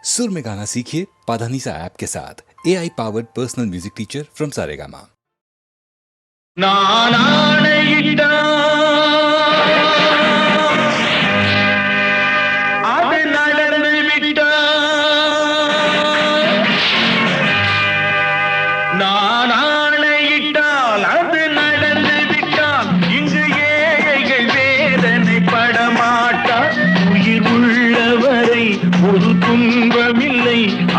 सुर में गाना सीखिए पाधानीसा ऐप के साथ। AI powered personal music teacher from Saregama.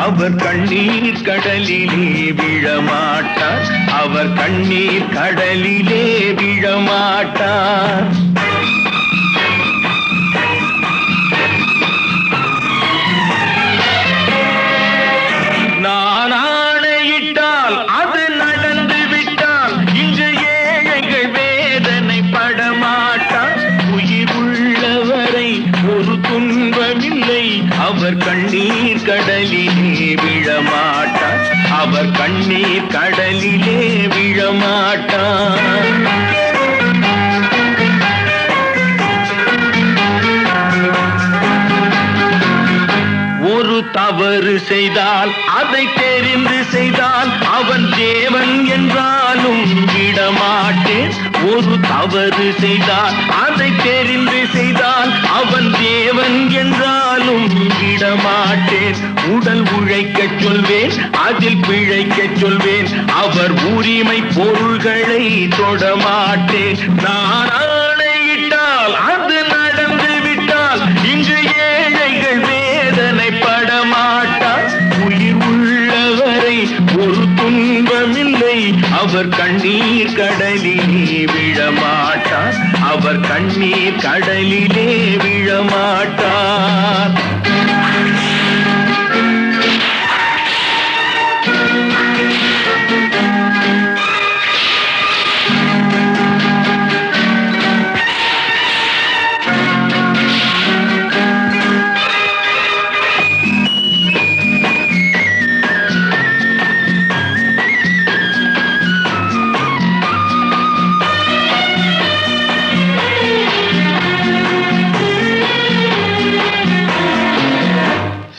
அவர் கண்ணீர் கடலிலே விழமாட்டார், அவர் கண்ணீர் கடலிலே விழமாட்டார். நான் ஆணையிட்டால் அது நடந்து விட்டால் இங்கு ஏழைகள் வேதனை படமாட்டார். உயிர் உள்ளவரை ஒரு துன்பமில்லை, அவர் கண்ணீர் கடலிலே விழமாட்டார், அவர் கண்ணீர் கடலிலே விழமாட்டார். ஒரு தவறு செய்தால் அதை தெரிந்து செய்தால் அவன் தேவன் என்றாலும் விடமாட்டேன். ஒரு தவறு செய்தால் அதை தெரிந்து செய்தால் அவன் தேவன் என்றாலும் விடமாட்டேன். உடல் உழைக்கச் சொல்வேன், அதில் பிழைக்கச் சொல்வேன், அவர் உரிமை பொருள்களை தொடமாட்டேன். நான் ஆணையிட்டால் அது நடந்து விட்டால் இங்கு ஏழைகள் வேதனை படமாட்டார். உயிர் உள்ளவரை ஒரு துன்பமில்லை, அவர் கண்ணீர் கடலிலே விழமாட்டார், அவர் கண்ணீர் கடலிலே விழமாட்டார்.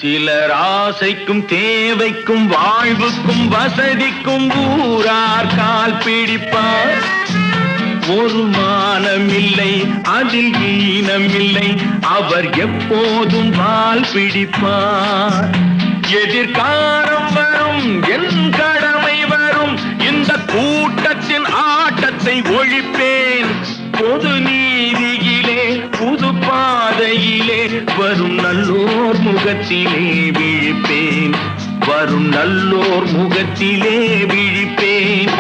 சிலர் ஆசைக்கும் தேவைக்கும் வாழ்வுக்கும் வசதிக்கும் ஊரார் கால் பிடிப்பார். ஒரு மானமில்லை, அதில் ஈனமில்லை, அவர் எப்போதும் வால் பிடிப்பார். எதிர்காலம் வரும், என் கடமை வரும், இந்த கூட்டத்தின் ஆட்டத்தை ஒழிப்பேன். பொது நீதியிலே புது பாதையிலே வரும் நல்லோர் முகத்திலே விழிப்பேன், வரும் நல்லோர் முகத்திலே விழிப்பேன்.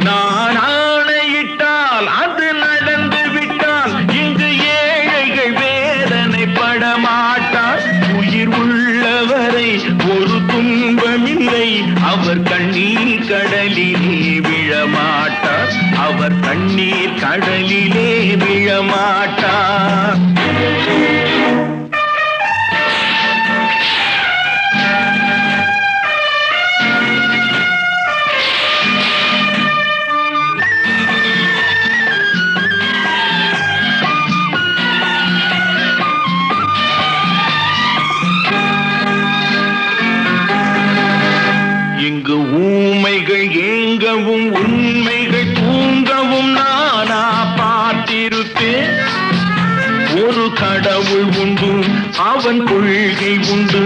நான் ஆணையிட்டால் அது நடந்து விட்டால் இங்கு ஏழைகள் வேதனை படமாட்டார். உயிர் உள்ளவரை ஒரு துன்பமில்லை, அவர் கண்ணீர் கடலிலே விழமாட்டார், அவர் கண்ணீர் கடலிலே விழமாட்டார். இங்கு ஊமைகள் ஏங்கவும் உண்மைகள் தூங்கவும் நானா பார்த்திருப்பேன். ஒரு கடவுள் உண்டு, அவன் கொள்கை உண்டு,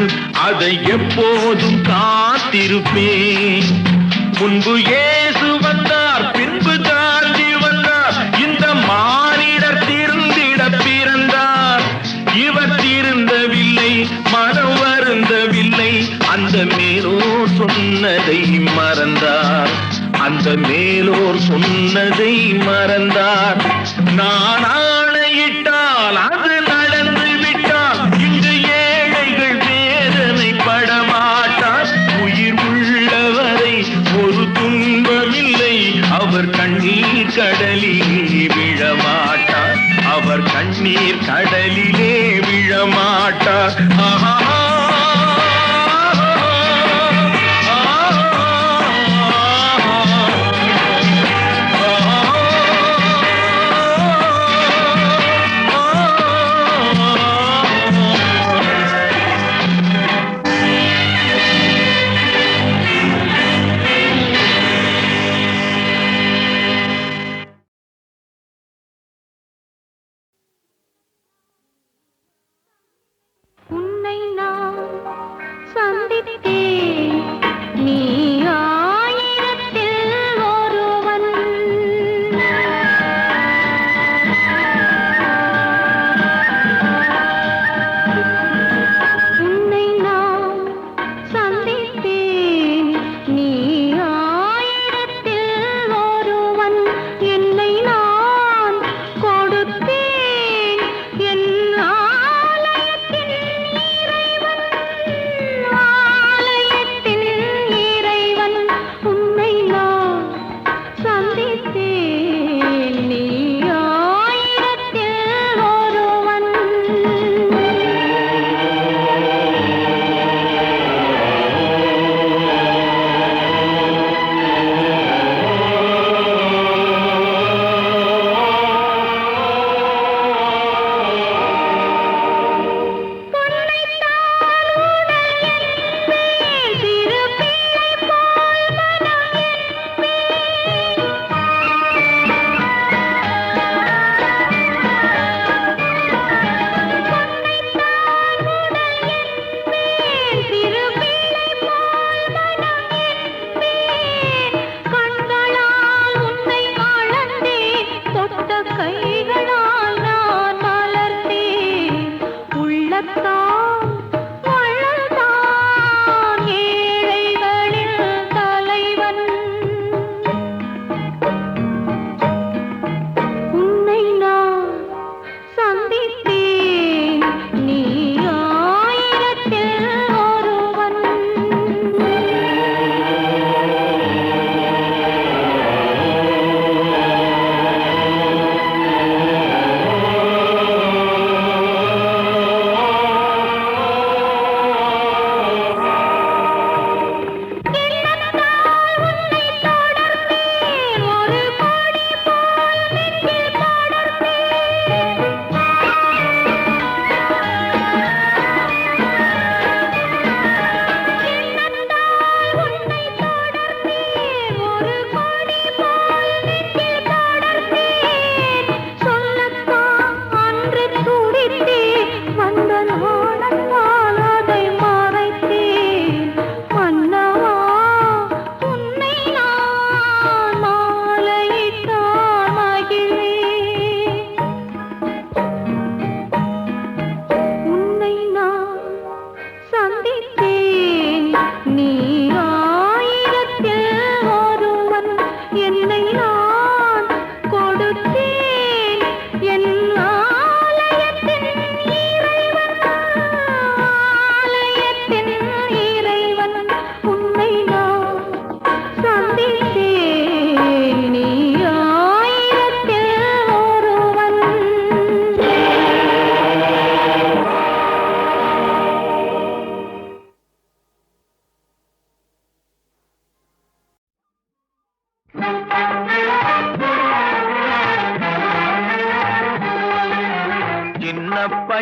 அதை எப்போதும் காத்திருப்பேன். முன்பு இயேசு வந்தார், பின்பு காந்தி வந்தார், இந்த மானிடர் திருந்திட பிறந்தார். இவர் திருந்தவில்லை, மனம் வருந்தவில்லை, அந்த மேலோர் சொன்னதை மறந்தார், அந்த மேலோர் சொன்னதை மறந்தார். நான் ஆணையிட்டால் அது நடந்து விட்டால் இங்கு ஏழைகள் வேதனை படமாட்டார். உயிர் உள்ளவரை ஒரு துன்பமில்லை, அவர் கண்ணீர் கடலிலே விழமாட்டார், அவர் கண்ணீர் கடலிலே விழமாட்டார். ஆஹா.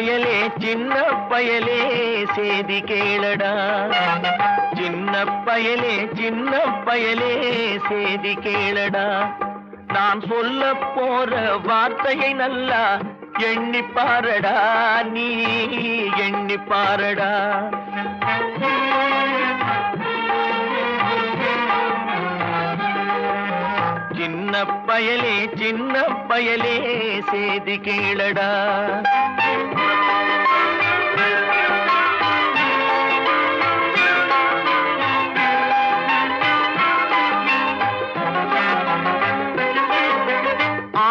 பயலே சின்ன பயலே சேதி கேளடா, சின்ன பயலே சின்ன பயலே சேதி கேளடா. நான் சொல்ல போற வார்த்தையை நல்லா எண்ணி பாரடா, நீ எண்ணி பாரடா. சின்ன பயலே சின்ன பயலே சேதி கேளடா.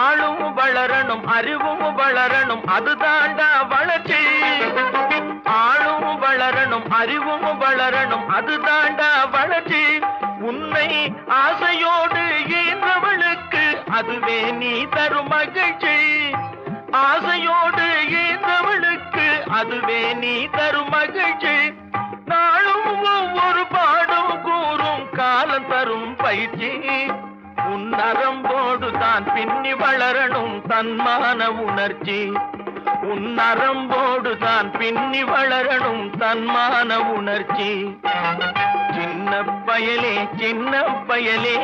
ஆளும் வளரணும் அறிவும் வளரணும் அதுதாண்டா வளர்ச்சி. ஆளும் வளரணும் அறிவும் வளரணும் அதுதாண்டா வளர்ச்சி. உன்னை ஆசையோடு ஈன்றவளுக்கு அதுவே நீ தரும் மகிழ்ச்சி. ஆசையோடு ஈன்றவளுக்கு அதுவே நீ தரும் மகிழ்ச்சி. நாளும் ஒவ்வொரு பாடும் கூறும் காலம் தரும் பயிற்சி. உன் நரம்போடு தான் பின்னி வளரணும் தன்மான உணர்ச்சி. உன் நரம்போடு தான் பின்னி வளரணும் தன்மான உணர்ச்சி. சின்ன பயலே சின்ன பயலே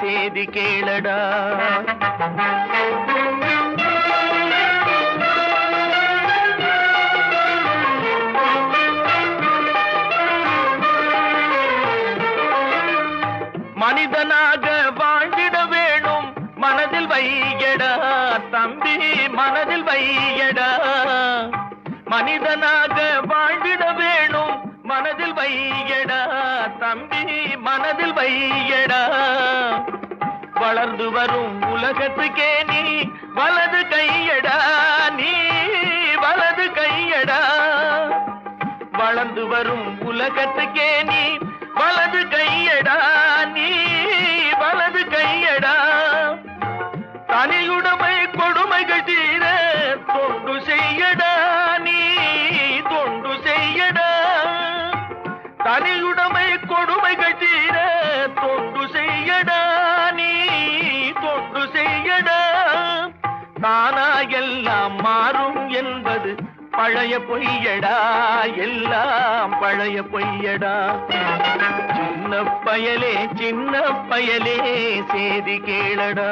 சேதி கேளடா. மனிதனாக வாழ்ந்திட வேணும் மனதில் வையடா தம்பி, மனதில் வையடா. மனிதனாக வாழ்ந்திட வேணும் மனதில் வையடா தம்பி, மனதில் வையடா. வளர்ந்து வரும் உலகத்துக்கே நீ வலது கையடா, நீ வலது கையடா. வளர்ந்து வரும் உலகத்துக்கே நீ வலது கையடா, நீ வலது கையடா. தனியுடைமை கொடுமைகள் தீர தொண்டு செய்யடா, நீ தொண்டு செய்யடா. தனியுடைமை கொடுமைகள் தீர தொண்டு செய்யடா, நீ தொண்டு செய்யடா. தானா எல்லாம் மாறும் என்பது பழைய பொய்யடா, எல்லாம் பழைய பொய்யடா. சின்ன பயலே சின்ன பயலே சேதி கேளடா.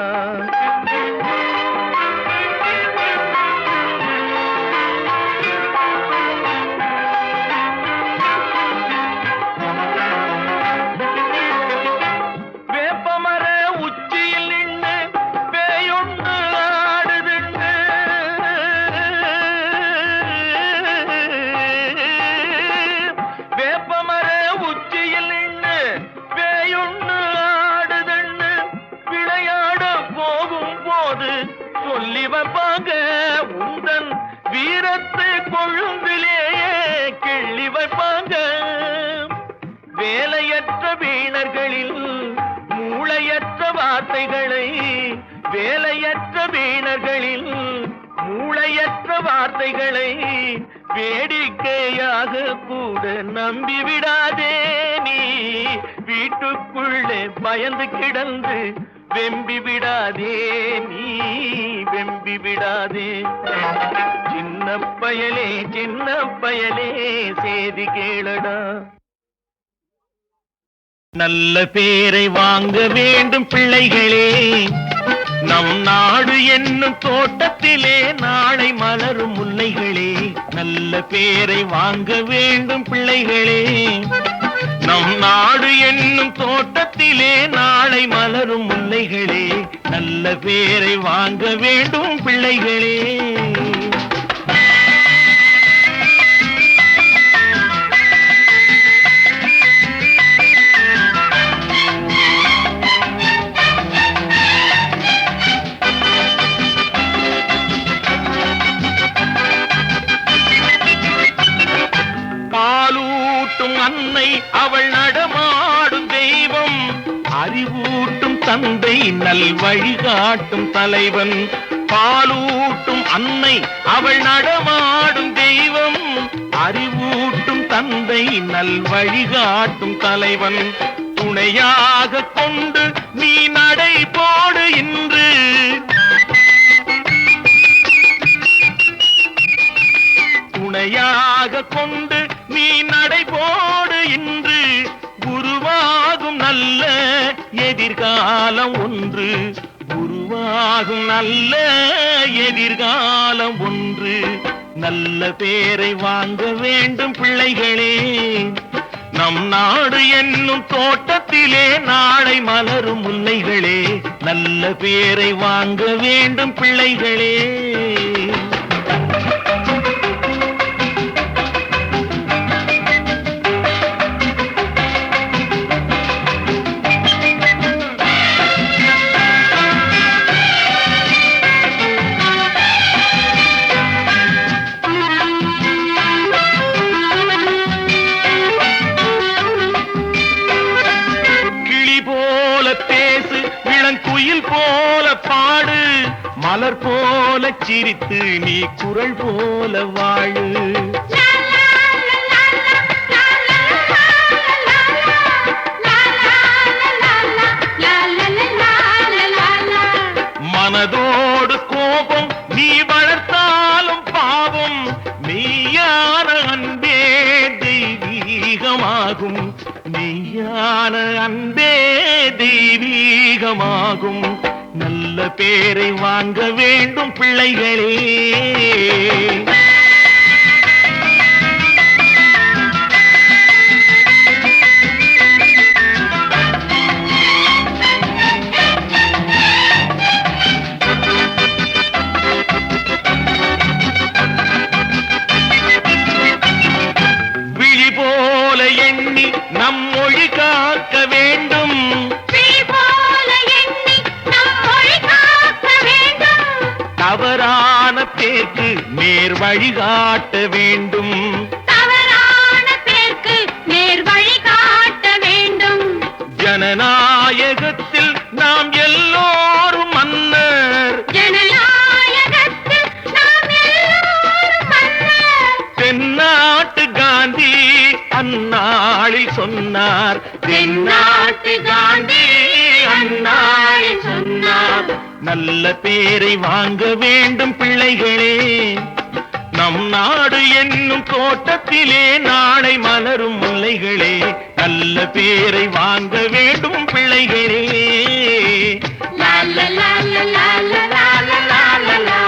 வேப்பமர உச்சியில் நின்று பேயொன்று ஆடுதுன்னு, வேப்பமர உச்சியில் நின்று பேயொன்று ஆடுதுன்னு விளையாட போகும் போது சொல்லி வைப்பாங்க. உந்தன் வீரத்தை கொழுந்திலேயே கிள்ளி வைப்பாங்க. வேலையற்ற வீணர்களில் மூளையற்ற வார்த்தைகளை, வேலையற்ற வீணர்களில் மூளையற்ற வார்த்தைகளை வேடிக்கையாக கூட நம்பிவிடாதே. நீ வீட்டுக்குள்ளே பயந்து கிடந்து வெம்பி விடாதே, நீ வெம்பி விடாதே. சின்ன பயலே சின்ன பயலே சேதி கேளடா. நல்ல பேரை வாங்க வேண்டும் பிள்ளைகளே, நம் நாடு என்னும் தோட்டத்திலே நாளை மலரும் முல்லைகளே. நல்ல பேரை வாங்க வேண்டும் பிள்ளைகளே, நம் நாடு என்னும் தோட்டத்திலே நாளை மலரும் முல்லைகளே. நல்ல பேரை வாங்க வேண்டும் பிள்ளைகளே. பாலூட்டும் அன்னை அவள் நடமாடும் தெய்வம், அறிவூட்டும் தந்தை நல் வழிகாட்டும் தலைவன். பாலூட்டும் அன்னை அவள் நடமாடும் தெய்வம், அறிவூட்டும் தந்தை நல் வழிகாட்டும் தலைவன். துணையாக கொண்டு நீ நடை போடு இன்று, துணையாக கொண்டு நீ நடைபோடு இன்று உருவாகும் நல்ல எதிர்காலம் ஒன்று உருவாகும் நல்ல எதிர்காலம் ஒன்று நல்ல பேரை வாங்க வேண்டும் பிள்ளைகளே நம் நாடு என்னும் தோட்டத்திலே நாளை மலரும் முல்லைகளே நல்ல பேரை வாங்க வேண்டும் பிள்ளைகளே குயில் போல பாடு மலர் போல சிரித்து நீ குரல் போல வாழு மனதோடு கோபம் நீ வளர்த்தாலும் பாவம் மெய்யான அன்பே தெய்வீகமாகும் மெய்யான அன்பே தெய்வீகமாகும் நல்ல பேரை வாங்க வேண்டும் பிள்ளைகளே விழி போல எண்ணி நம் மொழி காக்க வேண்டும் தவறான பேருக்கு நேர் வழிகாட்ட வேண்டும் ஜனநாயகத்தில் நாம் எல்லோரும் மன்னர் தென்னாட்டு காந்தி அந்நாளில் சொன்னார் தென்னாட்டு காந்தி அந்நாளில் சொன்னார் நல்ல பேரை வாங்க வேண்டும் பிள்ளைகளே நம் நாடு என்னும் தோட்டத்திலே நாளை மலரும் முல்லைகளே நல்ல பேரை வாங்க வேண்டும் பிள்ளைகளே லா லா லா லா லா லா லா லா லா லா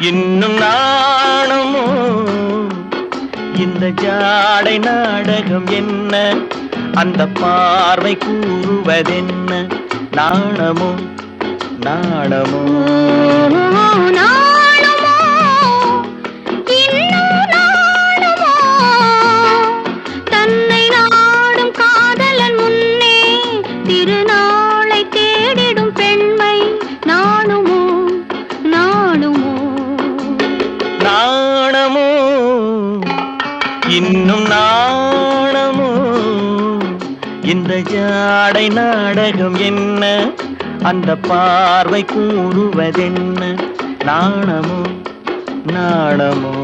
இன்னும் நாணமோ இந்த ஜாடை நாடகம் என்ன அந்த பார்வை கூறுவதென்ன நாணமோ நாணமோ தன்னை நாடும் காதலன் முன்னே திருநாளை தேடிடும் பெண்மை நாணுமோ நாணுமோ நாணமோ இன்னும் நாணமோ இந்த ஜாடை நாடகம் என்ன அந்த பார்வை கூறுவதென்ன நாணமோ நாணமோ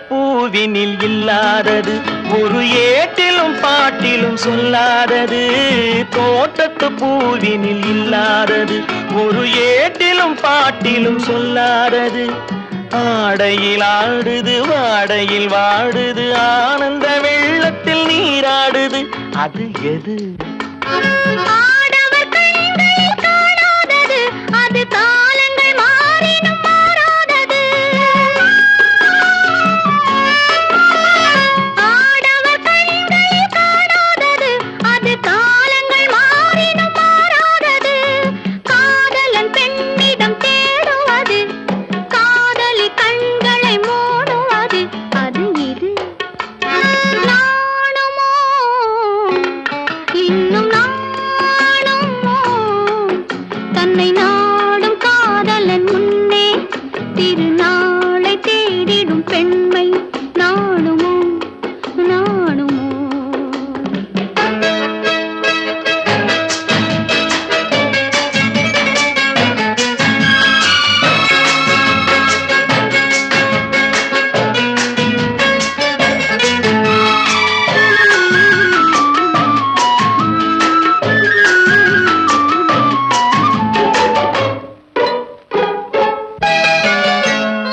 பூவினில் இல்லாதது ஒரு ஏட்டிலும் பாட்டிலும் சொல்லாதது தோட்டத்து பூவினில் இல்லாதது ஒரு ஏட்டிலும் பாட்டிலும் சொல்லாதது ஆடையில் ஆடுது வாடையில் வாடுது ஆனந்த வெள்ளத்தில் நீராடுது அது எது அது காலங்கள் மாறினும் மாறாதது தன்னை நாடும் காதலன் முன்னே திருநாளை தேடிடும் பெண்மை நாணுமோ நாணுமோ.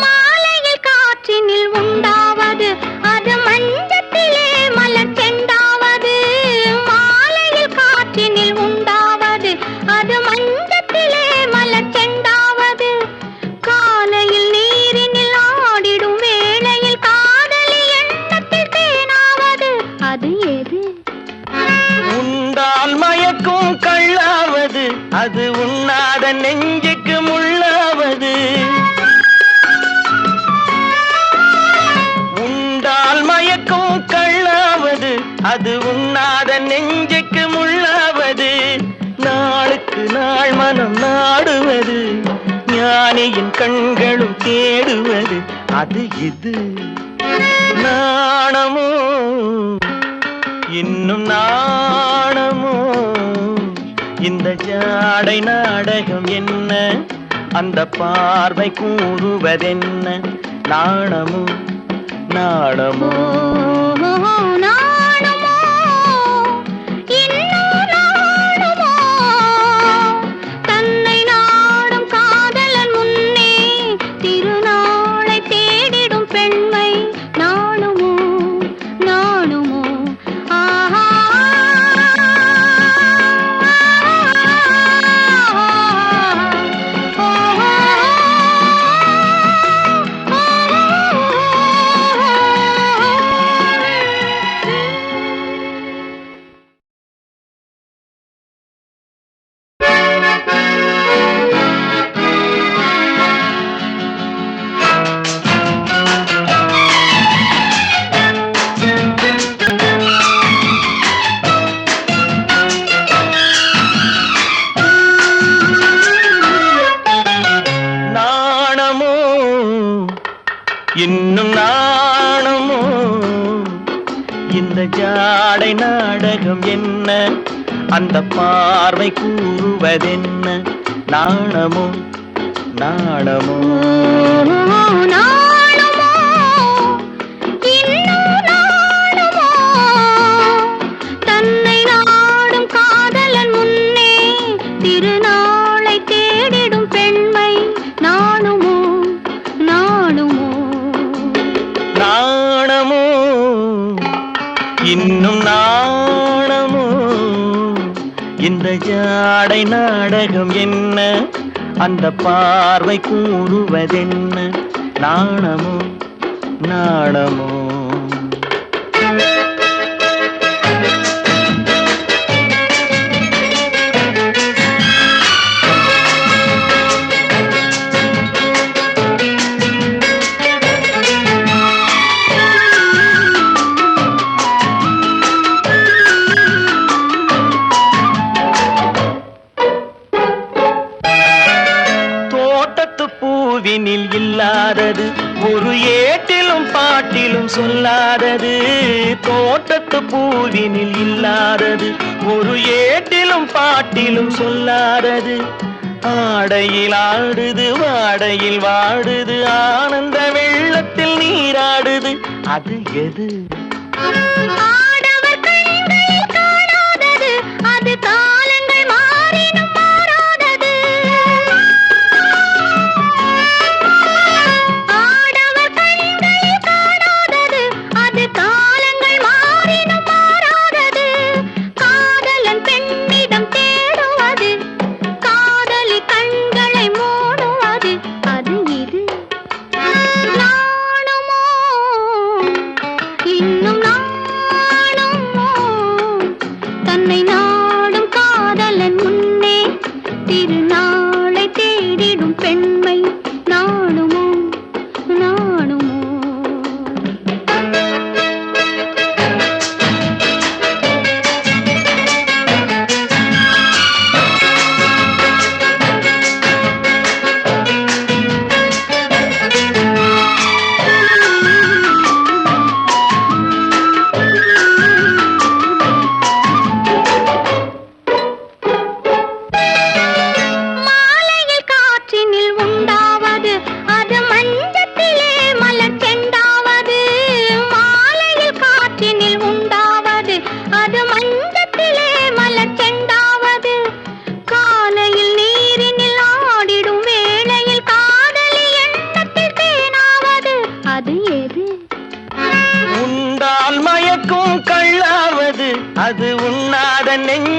மாலையில் காற்றினில் உண்டாவது அது மஞ்சத்திலே மலர் செண்டாவது. மாலையில் காற்றினில் உண்டாவது அது மஞ்சத்திலே மலர் செண்டாவது. காலையில் நீரினில் ஆடிடும் வேளையில் காதலி எண்ணத்தில் தேனாவது அது எது? உண்டால் மயக்கும் கள்ளாவது அது உண்ணாத நெஞ்சுக்கு முள்ளாவது. உண்டால் மயக்கும் கள்ளாவது அது உண்ணாத நெஞ்சுக்கு முள்ளாவது. நாளுக்கு நாள் மனம் நாடுவது ஞானியின் கண்களும் தேடுவது அது இது. நாணமோ இன்னும் நாணமோ இந்த ஜாடை நாடகம் என்ன அந்த பார்வை கூறுவதென்ன. நாணமோ நாணமோ நாணுமோ இன்னும் நாணுமோ தன்னை நாடும் காதலன் முன்னே திருநாளை தேடிடும் பெண்மை நாணுமோ நாணுமோ. ஆஹா நாணமோ இன்னும் நாணமோ இந்த ஜாடை நாடகம் என்ன அந்த பார்வை கூறுவதென்ன. நாணமோ நாணமோ நாணுமோ இன்னும் நாணுமோ தன்னை நாடும் காதலன் முன்னே திருநாளை தேடிடும் பெண்மை நாணுமோ நாணுமோ. நாணமோ இன்னும் நாணமோ இந்த ஜாடை நாடகம் என்ன அந்த பார்வை கூறுவதென்ன. நாணமோ நாணமோ தோட்டத்து பூவினில் இல்லாதது ஒரு ஏட்டிலும் பாட்டிலும் சொல்லாதது. தோட்டத்து பூவினில் இல்லாதது ஒரு ஏட்டிலும் பாட்டிலும் சொல்லாதது. ஆடையில் ஆடுது வாடையில் வாடுது ஆனந்த வெள்ளத்தில் நீராடுது அது எது? ஆடவர் கண்களில் காணாதது அது காலங்கள் மாறினும் மாறாதது. ஆடவர் கண்களில் காணாதது அது காலங்கள் மாறினும் மாறாதது. காதலன் பெண்ணிடம் தேடுவது காதலி கண்களை மூடுவது அது இது. நாணுமோ இன்னும் நாணுமோ தன்னை நாடும் காதலன் முன்னே திருநாளை தேடிடும் பெண்மை நாணுமோ நாணுமோ.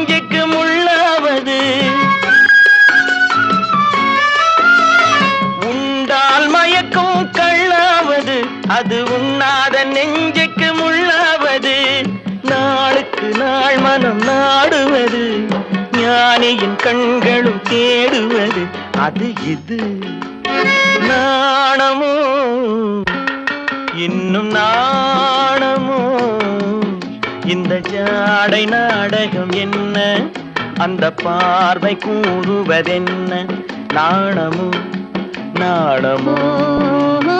நெஞ்சுக்கு முள்ளாவது உண்டால் மயக்கும் கள்ளாவது அது உண்ணாத நெஞ்சுக்கு முள்ளாவது நாளுக்கு நாள் மனம் நாடுவது ஞானியின் கண்களும் தேடுவது அது இது நாணமோ இன்னும் நாணமோ இந்த ஜாடை நாடகம் என்ன அந்த பார்வை கூறுவதென்ன நாணமோ நாணமோ ஓ,